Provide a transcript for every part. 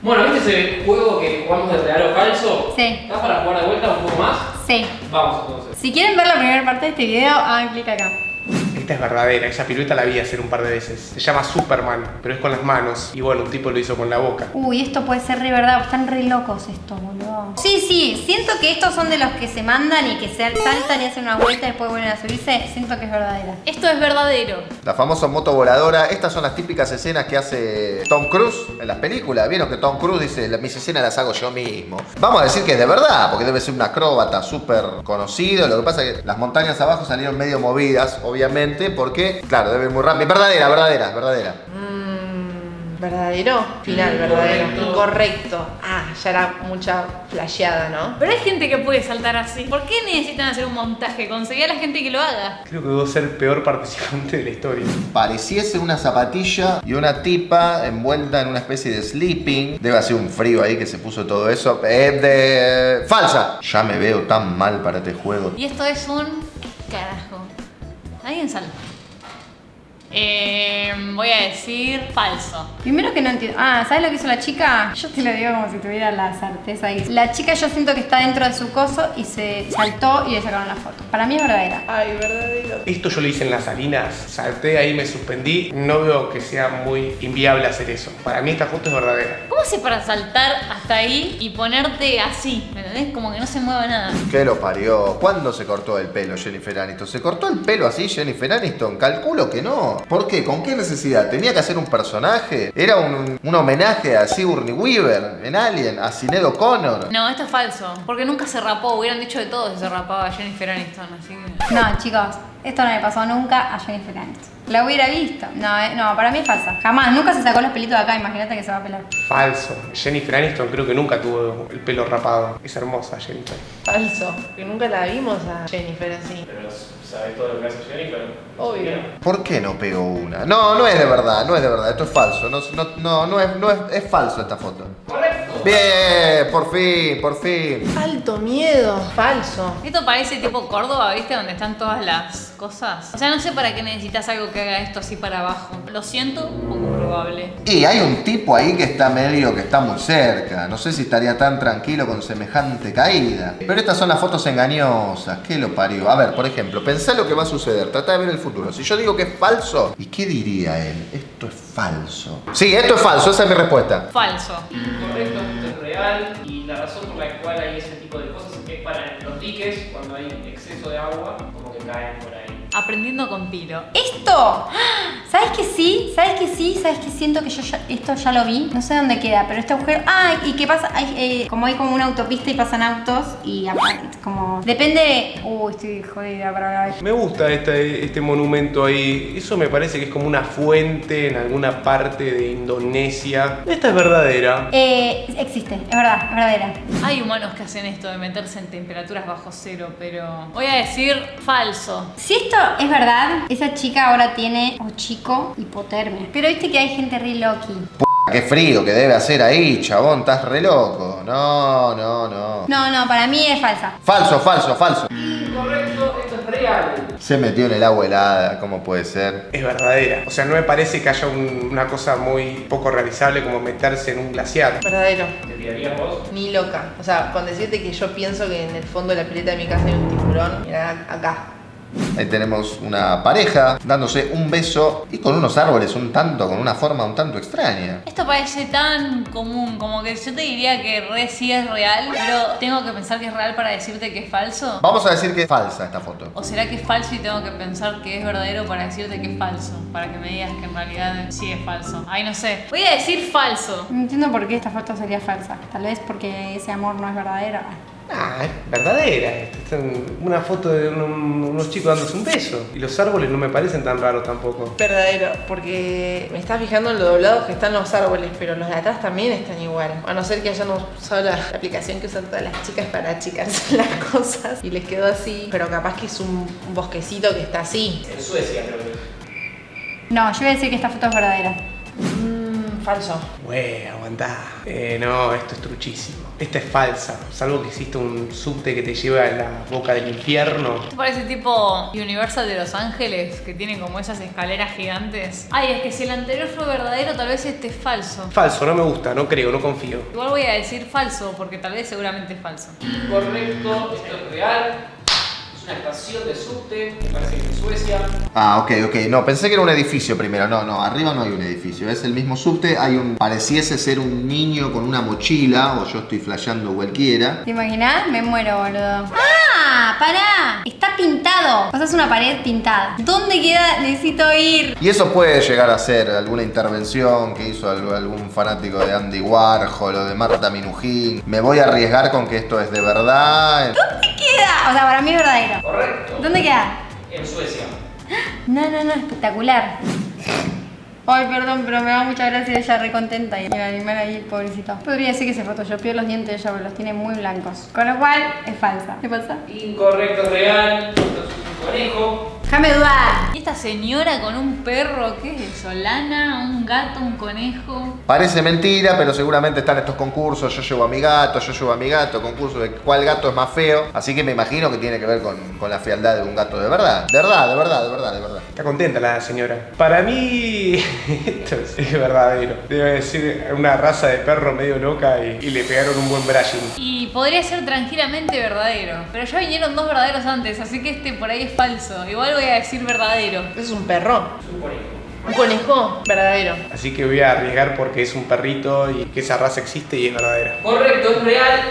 Bueno, ¿viste ese juego que jugamos de real o falso? Sí. ¿Estás para jugar de vuelta un poco más? Sí. Vamos entonces. Si quieren ver la primera parte de este video, hagan clic acá. Esta es verdadera, esa pirueta la vi hacer un par de veces. Se llama Superman, pero es con las manos. Y bueno, un tipo lo hizo con la boca. Uy, esto puede ser re verdad. Están re locos estos, boludo. Sí, siento que estos son de los que se mandan y que se saltan y hacen una vuelta y después vuelven a subirse. Siento que es verdadera. Esto es verdadero. La famosa moto voladora. Estas son las típicas escenas que hace Tom Cruise en las películas. Vieron que Tom Cruise dice, mis escenas las hago yo mismo. Vamos a decir que es de verdad, porque debe ser un acróbata súper conocido. Lo que pasa es que las montañas abajo salieron medio movidas, obviamente, porque, claro, debe ir muy rápido. Verdadera. ¿Verdadero? Final, verdadero. Incorrecto. Ya era mucha flasheada, ¿no? Pero hay gente que puede saltar así. ¿Por qué necesitan hacer un montaje? Conseguí a la gente que lo haga. Creo que debo ser el peor participante de la historia. Pareciese una zapatilla y una tipa envuelta en una especie de sleeping. Debe hacer un frío ahí que se puso todo eso. Falsa. Ya me veo tan mal para este juego. Y esto es un carajo. Alguien salta. Voy a decir falso. Primero que no entiendo. ¿Sabes lo que hizo la chica? Yo te lo digo como si tuviera la certeza ahí. La chica yo siento que está dentro de su coso y se saltó y le sacaron la foto. Para mí es verdadera. Ay, verdadero. Esto yo lo hice en las Salinas. Salté ahí, me suspendí. No veo que sea muy inviable hacer eso. Para mí esta foto es verdadera. ¿Cómo haces para saltar hasta ahí y ponerte así? ¿Me entendés? Como que no se mueva nada. ¿Qué lo parió? ¿Cuándo se cortó el pelo Jennifer Aniston? ¿Se cortó el pelo así Jennifer Aniston? Calculo que no. ¿Por qué? ¿Con qué necesidad? ¿Tenía que hacer un personaje? ¿Era un homenaje a Sigourney Weaver en Alien? ¿A Sinead O'Connor? No, esto es falso. Porque nunca se rapó. Hubieran dicho de todo si se rapaba a Jennifer Aniston. Así que... No, chicos, esto no le pasó nunca a Jennifer Aniston. La hubiera visto. No, para mí es falsa. Jamás, nunca se sacó los pelitos de acá. Imagínate que se va a pelar. Falso. Jennifer Aniston creo que nunca tuvo el pelo rapado. Es hermosa Jennifer. Falso. Que nunca la vimos a Jennifer así. Pero ¿sabes todo lo que hace Jennifer? Obvio. ¿Por qué no pegó una? No es de verdad, esto es falso. Es falso esta foto. Correcto. Bien, por fin. Alto miedo. Falso. Esto parece tipo Córdoba, ¿viste? Donde están todas las cosas. O sea, no sé para qué necesitas algo que haga esto así para abajo. Lo siento, poco probable. Y hay un tipo ahí que está muy cerca. No sé si estaría tan tranquilo con semejante caída. Pero estas son las fotos engañosas. ¿Qué lo parió? A ver, por ejemplo, pensá lo que va a suceder. Trata de ver el futuro. Si yo digo que es falso, ¿y qué diría él? Esto es falso. Sí, esto es falso. Esa es mi respuesta. Falso. Correcto, esto es real y la razón por la cual hay ese tipo de cosas es para los diques, cuando hay exceso de agua, como que caen por ahí. Aprendiendo con Pilo. ¡Esto! ¿Sabes que sí? ¿Sabes que siento que yo esto ya lo vi? No sé dónde queda, pero este agujero... ¿Y qué pasa? Como hay como una autopista y pasan autos y aparte, como... Depende... estoy jodida para ver. Me gusta este monumento ahí. Eso me parece que es como una fuente en alguna parte de Indonesia. Esta es verdadera. Existe, es verdadera. Hay humanos que hacen esto de meterse en temperaturas bajo cero, pero... Voy a decir falso. Si esto es verdad, esa chica ahora tiene, o chico, hipotermia. Pero viste que hay gente re loqui. Qué frío que debe hacer ahí, chabón. Estás re loco. No. No, para mí es falsa. Falso. Incorrecto, esto es real. Se metió en el agua helada. ¿Cómo puede ser? Es verdadera. O sea, no me parece que haya una cosa muy poco realizable como meterse en un glaciar. Verdadero. ¿Te tirarías vos? Ni loca. O sea, con decirte que yo pienso que en el fondo de la pileta de mi casa hay un tiburón. Mirá acá. Ahí tenemos una pareja dándose un beso y con unos árboles con una forma un tanto extraña. Esto parece tan común, como que yo te diría que sí es real, pero tengo que pensar que es real para decirte que es falso. Vamos a decir que es falsa esta foto. ¿O será que es falso y tengo que pensar que es verdadero para decirte que es falso? Para que me digas que en realidad sí es falso. Ay, no sé. Voy a decir falso. No entiendo por qué esta foto sería falsa. Tal vez porque ese amor no es verdadero. Es verdadera. Esta es una foto de unos chicos dándose un beso. Y los árboles no me parecen tan raros tampoco. Verdadero, porque me estás fijando en lo doblados que están los árboles, pero los de atrás también están igual. A no ser que hayan usado la aplicación que usan todas las chicas para chicas las cosas y les quedó así, pero capaz que es un bosquecito que está así. En Suecia creo que. No, yo voy a decir que esta foto es verdadera. Falso. Aguantá. No, esto es truchísimo. Esta es falsa. Salvo que existe un subte que te lleva a la boca del infierno. ¿Te parece tipo Universal de Los Ángeles? Que tiene como esas escaleras gigantes. Ay, es que si el anterior fue verdadero, tal vez este es falso. Falso, no me gusta, no creo, no confío. Igual voy a decir falso, porque tal vez seguramente es falso. Incorrecto, esto es real. Es una estación de subte, me parece que en Suecia. Ah, ok. No, pensé que era un edificio primero. No, arriba no hay un edificio. Es el mismo subte. Pareciese ser un niño con una mochila, o yo estoy flasheando cualquiera. ¿Te imaginas? Me muero, boludo. ¡Ah! ¡Pará! Está pintado. O sea, es una pared pintada. ¿Dónde queda? Necesito ir. Y eso puede llegar a ser alguna intervención que hizo algún fanático de Andy Warhol o de Marta Minujín. Me voy a arriesgar con que esto es de verdad. ¿Dónde queda? O sea, para mí es verdadero. Correcto. ¿Dónde queda? En Suecia. No, espectacular. Ay, perdón, pero me da mucha gracia ella re contenta y el animal ahí, pobrecito. Podría decir que se photoshopeó los dientes de ella, pero los tiene muy blancos. Con lo cual, es falsa. ¿Qué pasa? Incorrecto, es real. Esto es un conejo. Déjame dudar. ¿Y esta señora con un perro? ¿Qué es eso? ¿Lana? ¿Un gato? ¿Un conejo? Parece mentira, pero seguramente están estos concursos. Yo llevo a mi gato, concurso de cuál gato es más feo. Así que me imagino que tiene que ver con la fealdad de un gato de verdad. De verdad. Está contenta la señora. Para mí, esto es verdadero. Debe decir una raza de perro medio loca y le pegaron un buen brushing. Y podría ser tranquilamente verdadero. Pero ya vinieron dos verdaderos antes, así que este por ahí es falso. Igual voy a decir verdadero. Es un perro. Es un conejo. Un conejo. Verdadero. Así que voy a arriesgar porque es un perrito y que esa raza existe y es verdadera. Correcto, es real,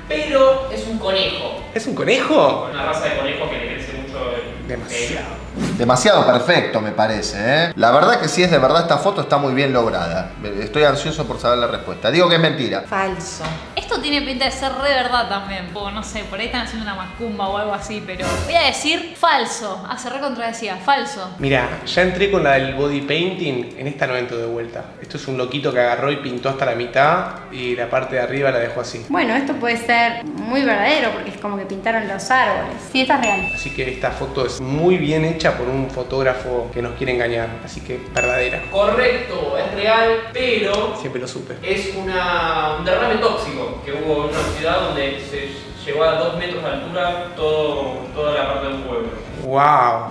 pero es un conejo. ¿Es un conejo? Una raza de conejo que le crece mucho el Demasiado. Demasiado perfecto, me parece, ¿eh? La verdad que si es de verdad esta foto está muy bien lograda. Estoy ansioso por saber la respuesta. Digo que es mentira. Falso. Esto tiene pinta de ser re verdad también. O no sé, por ahí están haciendo una macumba o algo así, pero voy a decir falso. Se recontradecía, falso. Mira, ya entré con la del body painting, en esta no entro de vuelta. Esto es un loquito que agarró y pintó hasta la mitad y la parte de arriba la dejó así. Bueno, esto puede ser muy verdadero porque es como que pintaron los árboles. Sí, esta es real. Así que esta foto es muy bien hecha por un fotógrafo que nos quiere engañar. Así que verdadera. Correcto, es real, pero Siempre lo supe. es un derrame tóxico que hubo en una ciudad donde se llegó a 2 metros de altura toda la parte de un pueblo. ¡Wow!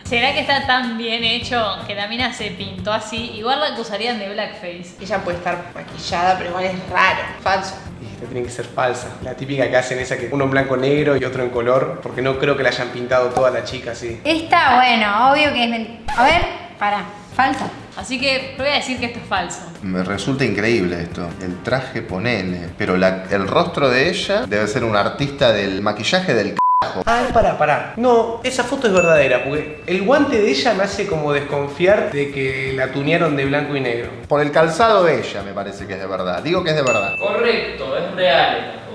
¿Será que está tan bien hecho que la mina se pintó así? Igual la acusarían de blackface. Ella puede estar maquillada, pero igual es raro. Falso. Y esta tiene que ser falsa. La típica que hacen esa que uno en blanco negro y otro en color. Porque no creo que la hayan pintado toda la chica así. Esta, bueno, obvio que es mentira. A ver, pará. Falsa. Así que voy a decir que esto es falso. Me resulta increíble esto. El traje, ponele. Pero el rostro de ella debe ser un artista del maquillaje del Ah, pará. No, esa foto es verdadera, porque el guante de ella me hace como desconfiar de que la tunearon de blanco y negro. Por el calzado de ella me parece que es de verdad. Digo que es de verdad. Correcto, es real esta foto.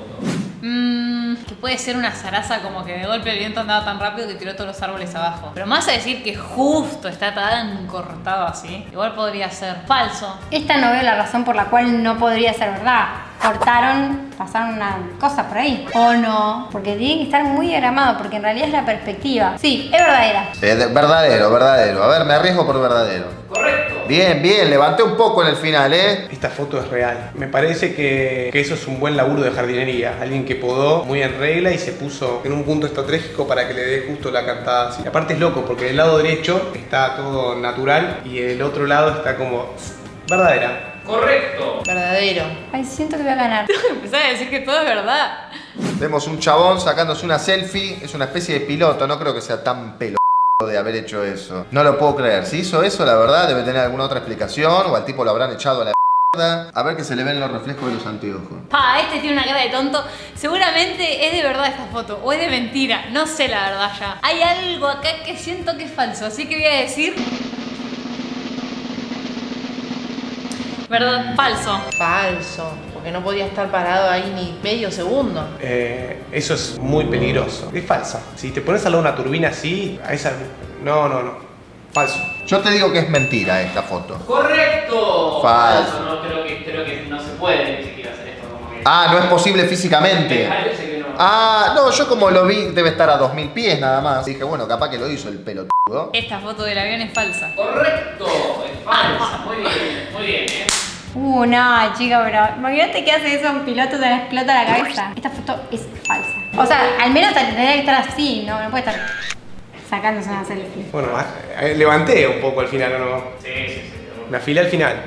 Que puede ser una zaraza como que de golpe el viento andaba tan rápido que tiró todos los árboles abajo. Pero más a decir que justo está tan cortado así, igual podría ser falso. Esta no veo la razón por la cual no podría ser verdad. Cortaron, pasaron una cosa por ahí. O no, porque tiene que estar muy diagramado, porque en realidad es la perspectiva. Sí, es verdadera. Verdadero. A ver, me arriesgo por verdadero. Correcto. Bien, levanté un poco en el final, ¿eh? Esta foto es real. Me parece que eso es un buen laburo de jardinería. Alguien que podó muy en regla y se puso en un punto estratégico para que le dé justo la cantada así. Aparte es loco, porque del lado derecho está todo natural y el otro lado está como verdadera. Correcto. Verdadero. Ay, siento que voy a ganar. Empezar a decir que todo es verdad. Vemos un chabón sacándose una selfie. Es una especie de piloto. No creo que sea tan pelotudo de haber hecho eso. No lo puedo creer. Si hizo eso, la verdad, debe tener alguna otra explicación. O al tipo lo habrán echado a la mierda. A ver que se le ven los reflejos de los anteojos. Este tiene una cara de tonto. Seguramente es de verdad esta foto. O es de mentira. No sé la verdad ya. Hay algo acá que siento que es falso. Así que voy a decir... ¿verdad? Falso. Falso. Porque no podía estar parado ahí ni medio segundo. Eso es muy peligroso. Es falsa. Si te pones al lado de una turbina así, a esa... No. Falso. Yo te digo que es mentira esta foto. Correcto. Falso. No, creo que no se puede ni siquiera hacer esto como que... Ah, no es posible físicamente. Me parece que no. Ah, no, yo como lo vi debe estar a 2000 pies nada más. Dije, bueno, capaz que lo hizo el pelotudo. Esta foto del avión es falsa. Correcto. Es falsa. Muy bien. No, chica, pero imagínate que hace eso a un piloto, te le explota la cabeza. Esta foto es falsa. O sea, al menos tendría que estar así, no puede estar sacándose una selfie. Bueno, levanté un poco al final, ¿o no? Sí. Me afilé al final.